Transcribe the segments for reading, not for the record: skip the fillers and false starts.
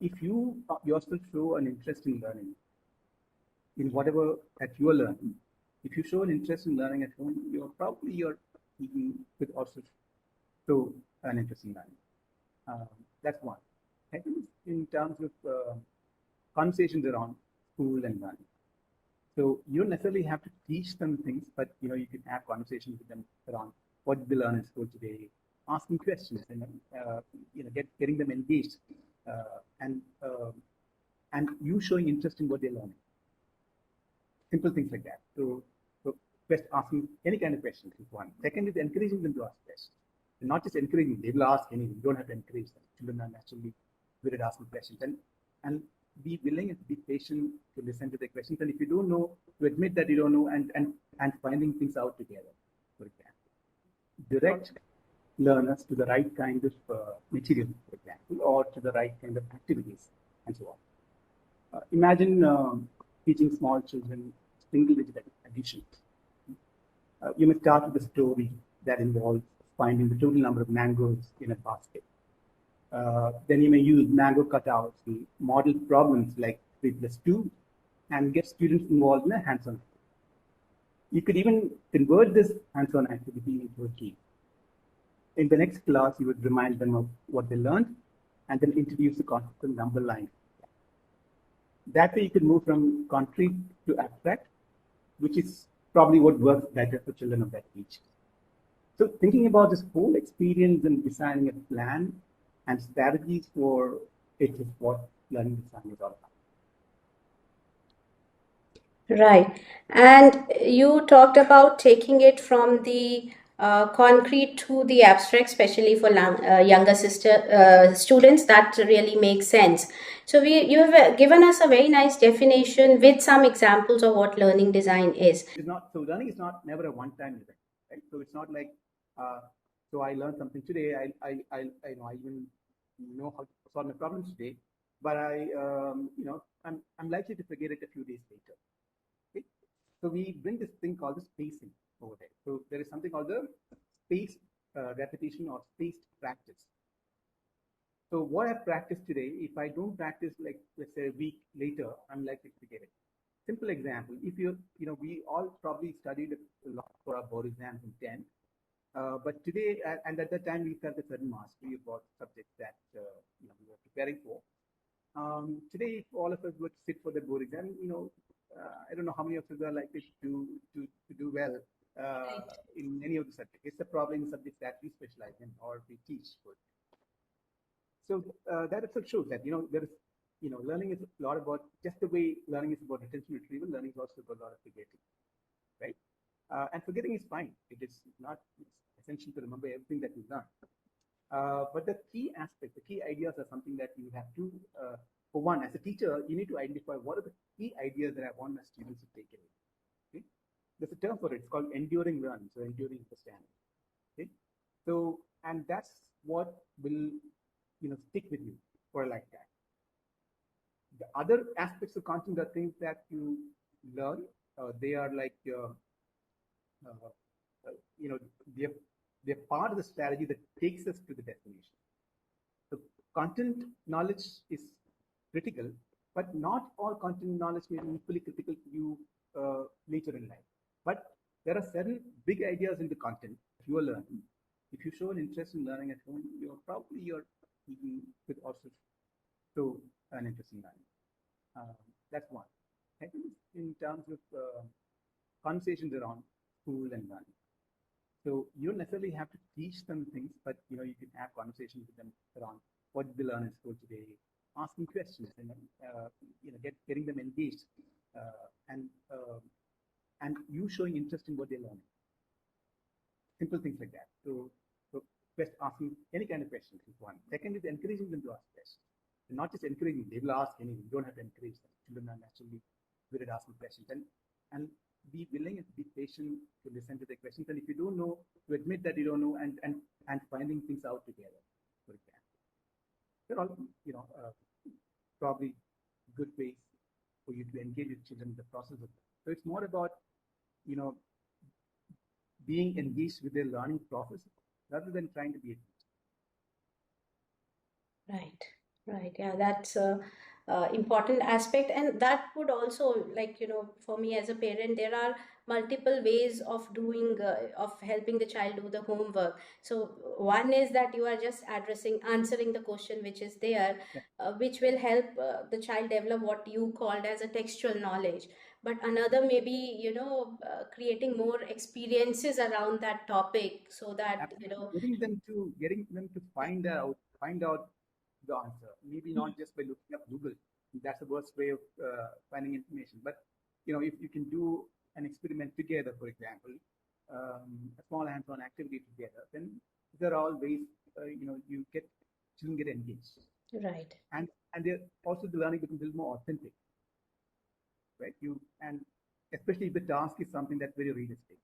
if you yourself show an interest in learning, in whatever that you are learning, if you show an interest in learning at home, you're with also show an interest in learning. That's one. Second, in terms of conversations around school and learning. So you don't necessarily have to teach them things, but you can have conversations with them around what did they learn in school today, asking questions, and getting them engaged, and you showing interest in what they're learning. Simple things like that. So just asking any kind of questions is one. Second is encouraging them to ask questions. And not just encouraging, they will ask anything. You don't have to encourage them. Children are naturally good at asking questions. And be willing and be patient to listen to their questions. And if you don't know, to admit that you don't know and finding things out together, for example. Direct learners to the right kind of material, for example, or to the right kind of activities, and so on. Imagine teaching small children single-digit addition. You may start with a story that involves finding the total number of mangoes in a basket. Then you may use mango cutouts to model problems like 3+2 and get students involved in a hands-on activity. You could even convert this hands-on activity into a game. In the next class, you would remind them of what they learned and then introduce the concept of number line. That way you can move from concrete to abstract, which is probably what works better for children of that age. So thinking about this whole experience and designing a plan and strategies for it is what learning design is all about. Right. And you talked about taking it from the concrete to the abstract, especially for younger students. That really makes sense. So you have given us a very nice definition with some examples of what learning design is. So learning is not never a one-time event, right? So it's not like so I learned something today. I even know how to solve my problems today, but I'm likely to forget it a few days later. Okay? So we bring this thing called the spacing over there. So there is something called the spaced repetition or spaced practice. So what I practiced today, if I don't practice like let's say a week later, I'm likely to forget it. Simple example: if we all probably studied a lot for our board exams in 10th, but today and at that time we felt a certain mastery about subjects that we were preparing for. Today, if all of us would sit for the board exam, I don't know how many of us are likely to do well in any of the subjects. It's a problem in subjects that we specialize in or we teach. So that itself shows that there is learning is a lot about just the way learning is about attention retrieval. Learning is also about a lot of forgetting, right? And forgetting is fine. It is not essential to remember everything that you've done. But the key aspect, the key ideas are something that you have to, for one, as a teacher, you need to identify what are the key ideas that I want my students to take away. Okay? There's a term for it. It's called enduring learning, so enduring understanding. Okay? So, and that's what will, stick with you for a lifetime. The other aspects of content are things that you learn. They are like, they're part of the strategy that takes us to the destination. So content knowledge is critical, but not all content knowledge may be equally critical to you later in life. But there are certain big ideas in the content that you are learning. If you show an interest in learning at home, you're with also show an interest in learning. That's one. Second, in terms of conversations around school and learning. So you don't necessarily have to teach them things, but you can have conversations with them around what did they learn in school today, asking questions, and getting them engaged, and you showing interest in what they're learning. Simple things like that. So just asking any kind of questions is one. Second is encouraging them to ask questions. And not just encouraging, they will ask anything. You don't have to encourage them. Children are naturally good at asking questions. And be willing and be patient to listen to their questions. And if you don't know, to admit that you don't know and finding things out together, for example. They're all, probably good ways for you to engage with children in the process of it. So it's more about, being engaged with their learning process rather than trying to be a teacher. Right. Right. Yeah, that's a important aspect, and that would also, like, for me as a parent, there are multiple ways of doing of helping the child do the homework. So one is that you are just answering the question which is there, Yeah. which will help the child develop what you called as a textual knowledge. But another maybe, creating more experiences around that topic so that, Absolutely. Getting them to find out the answer. Maybe not just by looking up Google. That's the worst way of finding information. But if you can do an experiment together, for example, a small hands-on activity together, then there are all ways you get children get engaged, Right. and they're also the learning becomes a little more authentic, right? And especially if the task is something that's very realistic.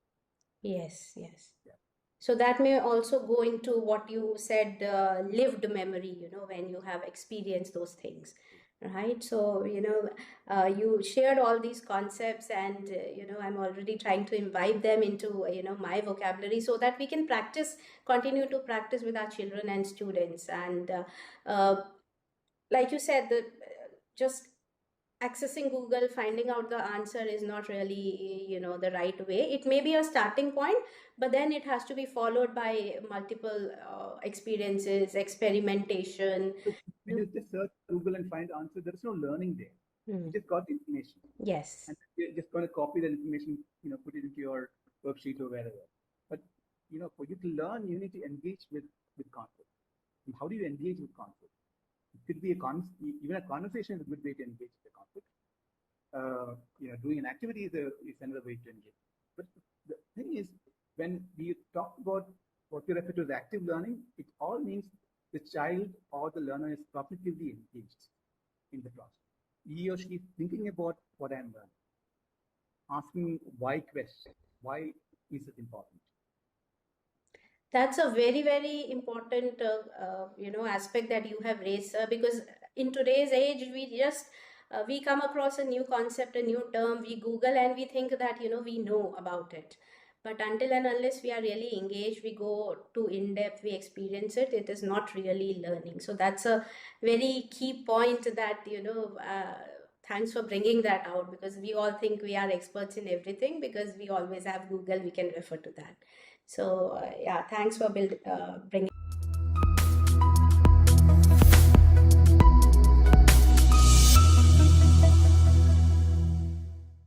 Yes, yes. Yeah. So that may also go into what you said, lived memory, when you have experienced those things, right? So, you shared all these concepts, and, I'm already trying to imbibe them into, my vocabulary so that we can continue to practice with our children and students. And uh, like you said, just accessing Google, finding out the answer is not really, the right way. It may be a starting point, but then it has to be followed by multiple experiences, experimentation. So if you just search Google and find the answer, there is no learning there. You Mm. just got the information, Yes. and you're just going to copy that information, put it into your worksheet or wherever. But for you to learn, you need to engage with concepts. And how do you engage with concepts? It could be even a conversation is a good way to engage with the concept. Doing an activity is another way to engage. But the thing is, when we talk about what we refer to as active learning, it all means the child or the learner is cognitively engaged in the process. He or she is thinking about what I'm learning, asking why questions. Why is it important? That's a very, very important, aspect that you have raised, sir, because in today's age, we come across a new concept, a new term, we Google and we think that, we know about it. But until and unless we are really engaged, we go to in depth, we experience it, it is not really learning. So that's a very key point that, thanks for bringing that out, because we all think we are experts in everything because we always have Google, we can refer to that. So, yeah, thanks for bringing.